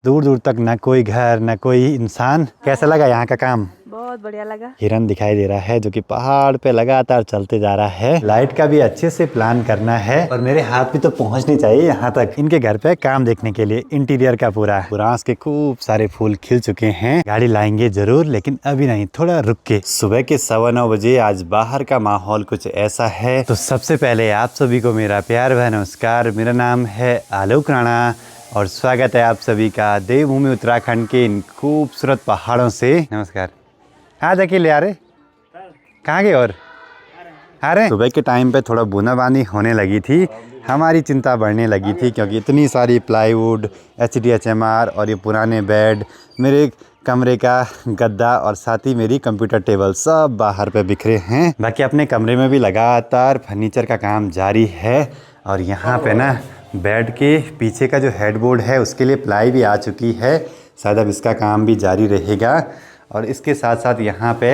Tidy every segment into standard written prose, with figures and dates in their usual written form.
दूर दूर तक न कोई घर न कोई इंसान। कैसा लगा यहाँ का काम? बहुत बढ़िया लगा। हिरन दिखाई दे रहा है जो कि पहाड़ पे लगातार चलते जा रहा है। लाइट का भी अच्छे से प्लान करना है और मेरे हाथ भी तो पहुँचनी चाहिए यहाँ तक इनके घर पे काम देखने के लिए। इंटीरियर का पूरा बुरांस के खूब सारे फूल खिल चुके हैं। गाड़ी लाएंगे जरूर लेकिन अभी नहीं, थोड़ा रुक के। सुबह के 9:15 बजे आज बाहर का माहौल कुछ ऐसा है। तो सबसे पहले आप सभी को मेरा प्यार भरा नमस्कार। मेरा नाम है आलोक राणा और स्वागत है आप सभी का देवभूमि उत्तराखंड के इन खूबसूरत पहाड़ों से। नमस्कार। आज अकेले आ रहे? कहाँ गए? और आ रहे? सुबह के टाइम पे थोड़ा बूंदाबांदी होने लगी थी। हमारी चिंता बढ़ने लगी थी क्योंकि इतनी सारी प्लाईवुड, HDHMR और ये पुराने बेड, मेरे कमरे का गद्दा और साथ ही मेरी कंप्यूटर टेबल सब बाहर पे बिखरे हैं। बाकी अपने कमरे में भी लगातार फर्नीचर का काम जारी है। और यहाँ पे ना बेड के पीछे का जो हेडबोर्ड है उसके लिए प्लाई भी आ चुकी है। शायद अब इसका काम भी जारी रहेगा। और इसके साथ साथ यहाँ पे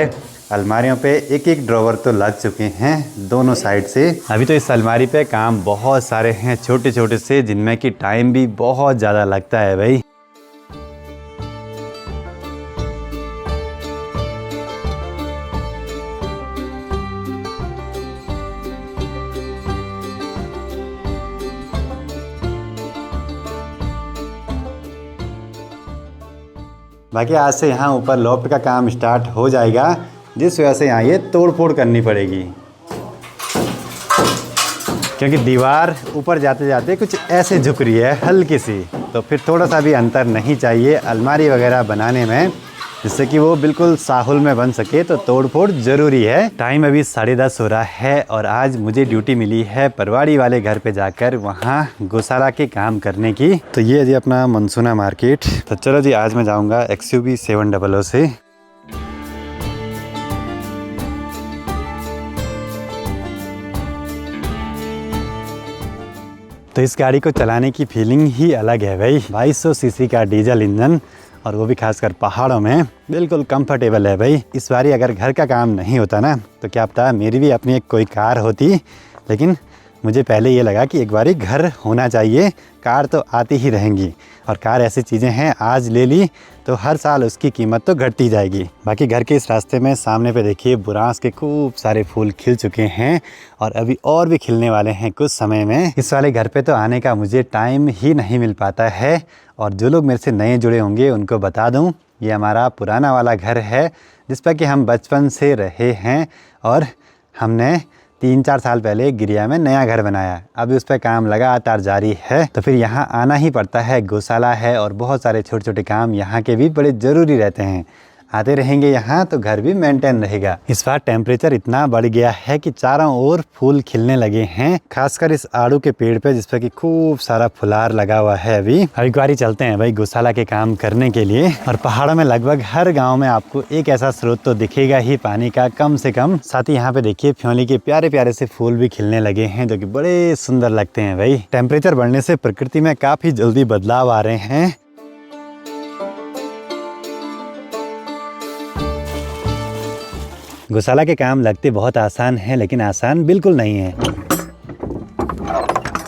अलमारियों पे एक एक ड्रॉवर तो लग चुके हैं दोनों साइड से। अभी तो इस अलमारी पे काम बहुत सारे हैं छोटे छोटे से, जिनमें कि टाइम भी बहुत ज़्यादा लगता है भाई। बाकी आज से यहाँ ऊपर लॉफ्ट का काम स्टार्ट हो जाएगा, जिस वजह से यहाँ ये तोड़ फोड़ करनी पड़ेगी क्योंकि दीवार ऊपर जाते जाते कुछ ऐसे झुक रही है हल्की सी। तो फिर थोड़ा सा भी अंतर नहीं चाहिए अलमारी वगैरह बनाने में, जिससे कि वो बिल्कुल साहुल में बन सके। तो तोड़ फोड़ ज़रूरी है। टाइम अभी 10:30 हो रहा है और आज मुझे ड्यूटी मिली है परवाड़ी वाले घर पे जाकर वहाँ गौशाला के काम करने की। तो ये जी अपना मनसूना मार्केट। तो चलो जी, आज मैं जाऊँगा XUV 700 से। तो इस गाड़ी को चलाने की फीलिंग ही अलग है भाई। 2200 सीसी का डीजल इंजन और वो भी खासकर पहाड़ों में बिल्कुल कंफर्टेबल है भाई। इस बारी अगर घर का काम नहीं होता ना तो क्या पता मेरी भी अपनी एक कोई कार होती, लेकिन मुझे पहले ये लगा कि एक बारी घर होना चाहिए। कार तो आती ही रहेंगी और कार ऐसी चीज़ें हैं, आज ले ली तो हर साल उसकी कीमत तो घटती जाएगी। बाकी घर के इस रास्ते में सामने पे देखिए बुरांस के खूब सारे फूल खिल चुके हैं और अभी और भी खिलने वाले हैं कुछ समय में। इस वाले घर पे तो आने का मुझे टाइम ही नहीं मिल पाता है। और जो लोग मेरे से नए जुड़े होंगे उनको बता दूँ, ये हमारा पुराना वाला घर है जिस पर कि हम बचपन से रहे हैं और हमने 3-4 साल पहले गिरिया में नया घर बनाया। अभी उस पर काम लगातार जारी है। तो फिर यहाँ आना ही पड़ता है। गौशाला है और बहुत सारे छोटे छोटे काम यहाँ के भी बड़े ज़रूरी रहते हैं। आते रहेंगे यहाँ तो घर भी मेंटेन रहेगा। इस बार टेम्परेचर इतना बढ़ गया है कि चारों ओर फूल खिलने लगे हैं, खासकर इस आड़ू के पेड़ पे जिस पे कि खूब सारा फुलार लगा हुआ है। अभी बारी चलते हैं भाई गौशाला के काम करने के लिए। और पहाड़ों में लगभग हर गाँव में आपको एक ऐसा स्रोत तो दिखेगा ही पानी का, कम से कम। साथ ही यहाँ पे देखिए फ्योली के प्यारे प्यारे से फूल भी खिलने लगे हैं जो कि बड़े सुंदर लगते हैं भाई। टेम्परेचर बढ़ने से प्रकृति में काफ़ी जल्दी बदलाव आ रहे हैं। गौशाला के काम लगते बहुत आसान हैं लेकिन आसान बिल्कुल नहीं है।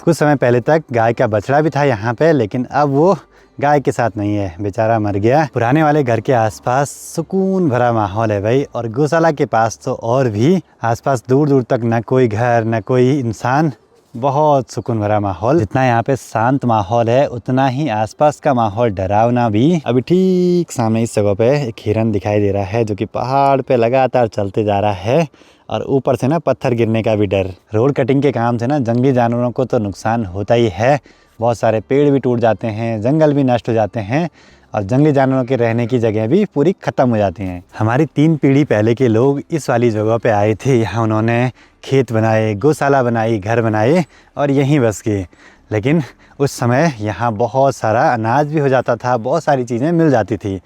कुछ समय पहले तक गाय का बछड़ा भी था यहाँ पे, लेकिन अब वो गाय के साथ नहीं है, बेचारा मर गया। पुराने वाले घर के आसपास सुकून भरा माहौल है भाई। और गौशाला के पास तो और भी। आसपास दूर दूर तक न कोई घर न कोई इंसान, बहुत सुकून भरा माहौल। जितना यहाँ पे शांत माहौल है उतना ही आसपास का माहौल डरावना भी। अभी ठीक सामने इस जगह पे एक हिरन दिखाई दे रहा है जो कि पहाड़ पे लगातार चलते जा रहा है और ऊपर से ना पत्थर गिरने का भी डर। रोड कटिंग के काम से ना जंगली जानवरों को तो नुकसान होता ही है। बहुत सारे पेड़ भी टूट जाते हैं, जंगल भी नष्ट हो जाते हैं और जंगली जानवरों के रहने की जगह भी पूरी ख़त्म हो जाती हैं। हमारी 3 पीढ़ी पहले के लोग इस वाली जगह पे आए थे। यहाँ उन्होंने खेत बनाए, गौशाला बनाई, घर बनाए और यहीं बस गए। लेकिन उस समय यहाँ बहुत सारा अनाज भी हो जाता था, बहुत सारी चीज़ें मिल जाती थी।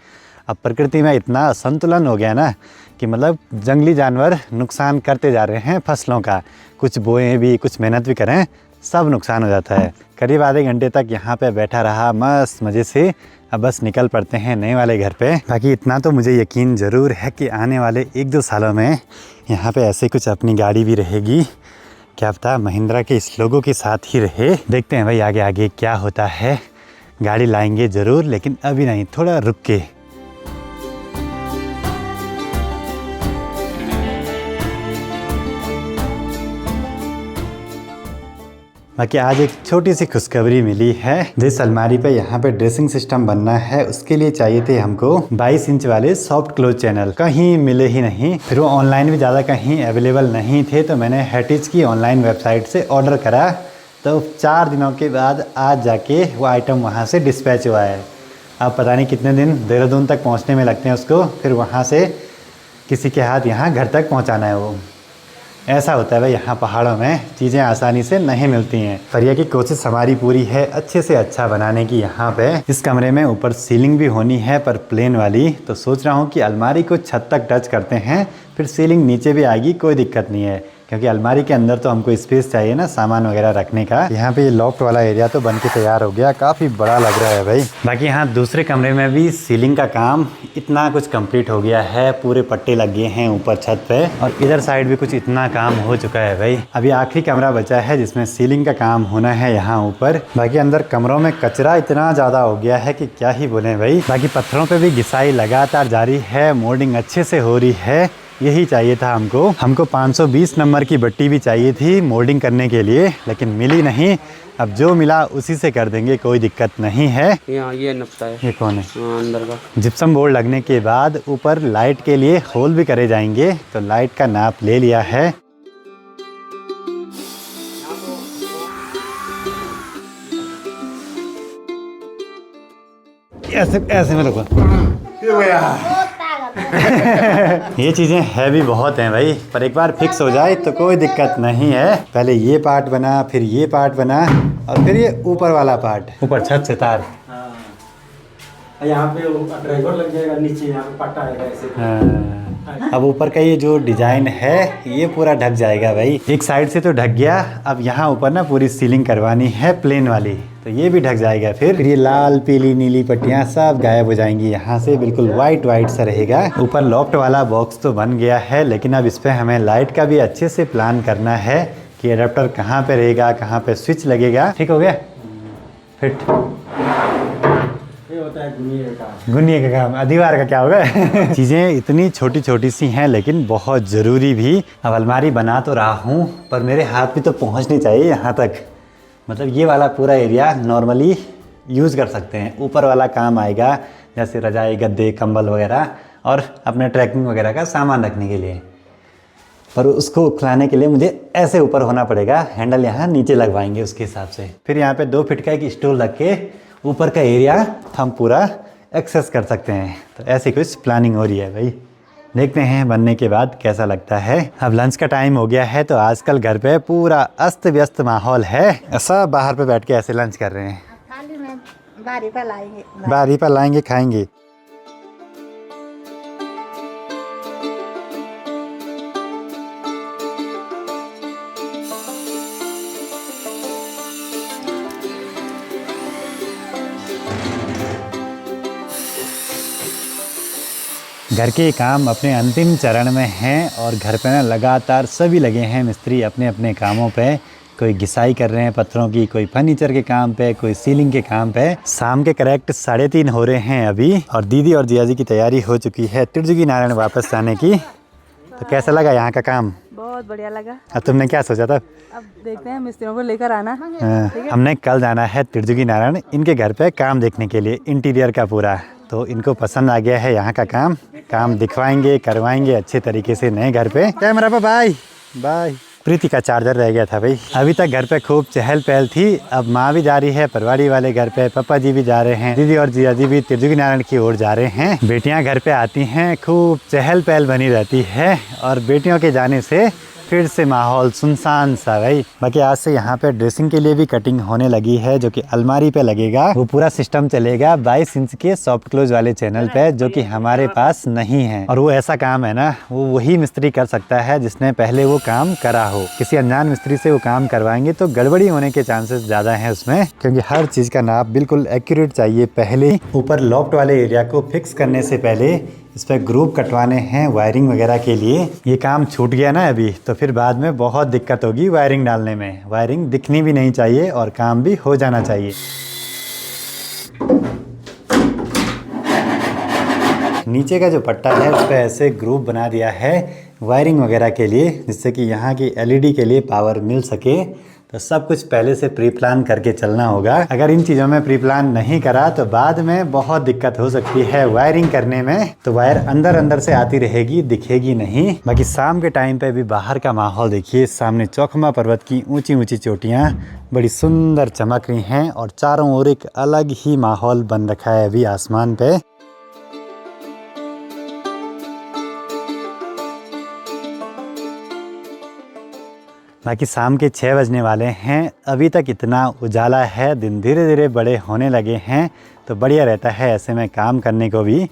अब प्रकृति में इतना असंतुलन हो गया ना कि मतलब जंगली जानवर नुकसान करते जा रहे हैं फसलों का। कुछ बोएं भी, कुछ मेहनत भी करें, सब नुकसान हो जाता है। करीब आधे घंटे तक यहाँ पे बैठा रहा मस्त मज़े से। अब बस निकल पड़ते हैं नए वाले घर पे। बाकी इतना तो मुझे यकीन ज़रूर है कि आने वाले 1-2 सालों में यहाँ पे ऐसे कुछ अपनी गाड़ी भी रहेगी। क्या पता महिंद्रा के इस लोगों के साथ ही रहे। देखते हैं भाई आगे आगे क्या होता है। गाड़ी लाएंगे ज़रूर, लेकिन अभी नहीं, थोड़ा रुक के। बाकी आज एक छोटी सी खुशखबरी मिली है। जिस अलमारी पे यहाँ पे ड्रेसिंग सिस्टम बनना है उसके लिए चाहिए थे हमको 22 इंच वाले सॉफ्ट क्लोज चैनल। कहीं मिले ही नहीं, फिर वो ऑनलाइन भी ज़्यादा कहीं अवेलेबल नहीं थे, तो मैंने हैटिज की ऑनलाइन वेबसाइट से ऑर्डर करा। तो 4 दिनों के बाद आज जाके वो आइटम वहाँ से डिस्पैच हुआ है। अब पता नहीं कितने दिन देहरादून तक पहुँचने में लगते हैं उसको, फिर वहाँ से किसी के हाथ यहाँ घर तक पहुँचाना है। वो ऐसा होता है भाई, यहाँ पहाड़ों में चीज़ें आसानी से नहीं मिलती हैं। पर यह की कोशिश हमारी पूरी है अच्छे से अच्छा बनाने की। यहाँ पे इस कमरे में ऊपर सीलिंग भी होनी है, पर प्लेन वाली। तो सोच रहा हूँ कि अलमारी को छत तक टच करते हैं, फिर सीलिंग नीचे भी आएगी, कोई दिक्कत नहीं है, क्योंकि अलमारी के अंदर तो हमको स्पेस चाहिए ना सामान वगैरह रखने का। यहाँ पे ये लॉफ्ट वाला एरिया तो बन के तैयार हो गया, काफ़ी बड़ा लग रहा है भाई। बाकी यहाँ दूसरे कमरे में भी सीलिंग का काम इतना कुछ कंप्लीट हो गया है, पूरे पट्टे लग गए हैं ऊपर छत पे, और इधर साइड भी कुछ इतना काम हो चुका है भाई। अभी आखिरी कमरा बचा है जिसमें सीलिंग का काम होना है यहाँ ऊपर। बाकी अंदर कमरों में कचरा इतना ज़्यादा हो गया है कि क्या ही बोलें भाई। बाकी पत्थरों पर भी घिसाई लगातार जारी है, मोल्डिंग अच्छे से हो रही है। यही चाहिए था हमको 520 नंबर की बट्टी भी चाहिए थी मोल्डिंग करने के लिए, लेकिन मिली नहीं। अब जो मिला उसी से कर देंगे, कोई दिक्कत नहीं है। ये नपता है। ये कौन है? अंदर का जिप्सम बोर्ड लगने के बाद ऊपर लाइट के लिए होल भी करे जाएंगे, तो लाइट का नाप ले लिया है। ऐसे में रखो। ये चीज़ें हैवी बहुत हैं भाई, पर एक बार फिक्स हो जाए तो कोई दिक्कत नहीं है। पहले ये पार्ट बना, फिर ये पार्ट बना, और फिर ये ऊपर वाला पार्ट, ऊपर छत से तार। यहाँ पे ड्राइवर लग जाएगा, नीचे यहाँ पे पट्टा आएगा ऐसे। हाँ। अब ऊपर का ये जो डिजाइन है ये पूरा ढक जाएगा भाई। एक साइड से तो ढक गया, अब यहाँ ऊपर ना पूरी सीलिंग करवानी है प्लेन वाली, तो ये भी ढक जाएगा। फिर ये लाल पीली नीली पट्टियाँ सब गायब हो जाएंगी, यहाँ से बिल्कुल वाइट वाइट सा रहेगा। ऊपर लॉफ्ट वाला बॉक्स तो बन गया है, लेकिन अब इस पर हमें लाइट का भी अच्छे से प्लान करना है कि एडाप्टर कहाँ पे रहेगा, कहाँ पे स्विच लगेगा। ठीक हो गया? फिट होता है गुनिये का काम, दीवार का क्या होगा। चीज़ें इतनी छोटी छोटी सी हैं, लेकिन बहुत ज़रूरी भी। अब अलमारी बना तो रहा हूँ, पर मेरे हाथ भी तो पहुँचनी चाहिए यहाँ तक। मतलब ये वाला पूरा एरिया नॉर्मली यूज़ कर सकते हैं, ऊपर वाला काम आएगा जैसे रजाई गद्दे कंबल वगैरह और अपने ट्रैकिंग वगैरह का सामान रखने के लिए। पर उसको खुलाने के लिए मुझे ऐसे ऊपर होना पड़ेगा, हैंडल यहाँ नीचे लगवाएंगे उसके हिसाब से। फिर यहाँ पे 2 फीट का एक स्टूल रख के ऊपर का एरिया हम पूरा एक्सेस कर सकते हैं। तो ऐसी कुछ प्लानिंग हो रही है भाई, देखते हैं बनने के बाद कैसा लगता है। अब लंच का टाइम हो गया है, तो आजकल घर पे पूरा अस्त व्यस्त माहौल है। ऐसा बाहर पे बैठ के ऐसे लंच कर रहे हैं। थाली में बारी पर लाएंगे, बारी पर लाएंगे, खाएंगे। घर के काम अपने अंतिम चरण में हैं, और घर पे ना लगातार सभी लगे हैं मिस्त्री अपने अपने कामों पे। कोई घिसाई कर रहे हैं पत्थरों की, कोई फर्नीचर के काम पे, कोई सीलिंग के काम पे। शाम के करेक्ट 3:30 हो रहे हैं अभी, और दीदी और जिया जी की तैयारी हो चुकी है त्रिजुगी नारायण वापस जाने की। तो कैसा लगा यहाँ का काम? बहुत बढ़िया लगा। अब तुमने क्या सोचा था? अब देखते हैं, मिस्त्रियों को लेकर आना। हमने कल जाना है त्रिजुगी नारायण इनके घर पे काम देखने के लिए, इंटीरियर का पूरा। तो इनको पसंद आ गया है यहाँ का काम दिखवाएंगे, करवाएंगे अच्छे तरीके से नए घर पे। कैमरा पे बाय बाय। प्रीति का चार्जर रह गया था भाई। अभी तक घर पे खूब चहल पहल थी, अब माँ भी जा रही है परवाड़ी वाले घर पे, पापा जी भी जा रहे हैं, दीदी और जिया जी भी त्रिजुगी नारायण की ओर जा रहे हैं। बेटियाँ घर पे आती हैं, खूब चहल पहल बनी रहती है, और बेटियों के जाने से फिर से माहौल सुनसान सा भाई। बाकी आज से यहाँ पे ड्रेसिंग के लिए भी कटिंग होने लगी है, जो कि अलमारी पे लगेगा। वो पूरा सिस्टम चलेगा 22 इंच के सॉफ्ट क्लोज वाले चैनल पे, जो कि हमारे पास नहीं है। और वो ऐसा काम है ना, वो वही मिस्त्री कर सकता है जिसने पहले वो काम करा हो। किसी अनजान मिस्त्री से वो काम करवाएंगे तो गड़बड़ी होने के चांसेस ज़्यादा हैं उसमें, क्योंकि हर चीज़ का नाप बिल्कुल एक्यूरेट चाहिए। पहले ऊपर लॉफ्ट वाले एरिया को फिक्स करने से पहले इस पर ग्रुप कटवाने हैं वायरिंग वगैरह के लिए। ये काम छूट गया ना अभी, तो फिर बाद में बहुत दिक्कत होगी वायरिंग डालने में। वायरिंग दिखनी भी नहीं चाहिए और काम भी हो जाना चाहिए। नीचे का जो पट्टा है उस पर ऐसे ग्रुप बना दिया है वायरिंग वगैरह के लिए, जिससे कि यहाँ की एलईडी के लिए पावर मिल सके। तो सब कुछ पहले से प्री प्लान करके चलना होगा। अगर इन चीज़ों में प्री प्लान नहीं करा तो बाद में बहुत दिक्कत हो सकती है वायरिंग करने में। तो वायर अंदर अंदर से आती रहेगी, दिखेगी नहीं। बाकी शाम के टाइम पे भी बाहर का माहौल देखिए। सामने चौखमा पर्वत की ऊंची ऊंची चोटियाँ बड़ी सुंदर चमक रही हैं और चारों ओर एक अलग ही माहौल बन रखा है अभी आसमान पे। बाकी शाम के 6 बजने वाले हैं, अभी तक इतना उजाला है, दिन धीरे धीरे बड़े होने लगे हैं। तो बढ़िया रहता है ऐसे में काम करने को भी।